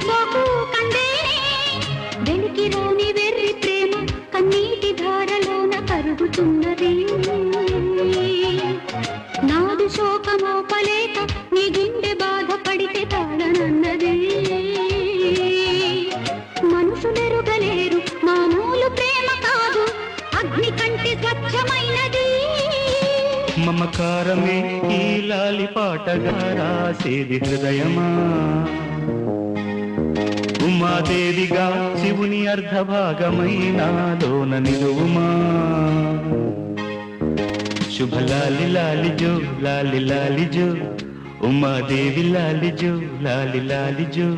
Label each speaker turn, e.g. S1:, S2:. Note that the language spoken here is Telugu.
S1: సోకు కందేనే వెలికి రాని వెర్రి ప్రేమ కన్నీటి ధారలోన కరుగుతున్నది నాదు శోకమోపలేక నీ గుండె బాధపడితే తాళనన్నది మనుషులెరుగలేరు మామూలు ప్రేమ కాదు అగ్ని కంటే స్వచ్ఛమైనది
S2: మమకారమే ఈ లాలి పాటగా రాసేది హృదయమా ఉమాదేవిగా శివుని అర్ధభాగమైనాలోన నిలువుమా శుభ లాలి లాలి జో లాలి లాలి జో ఉమాదేవి లాలి జో లాలి లాలి జో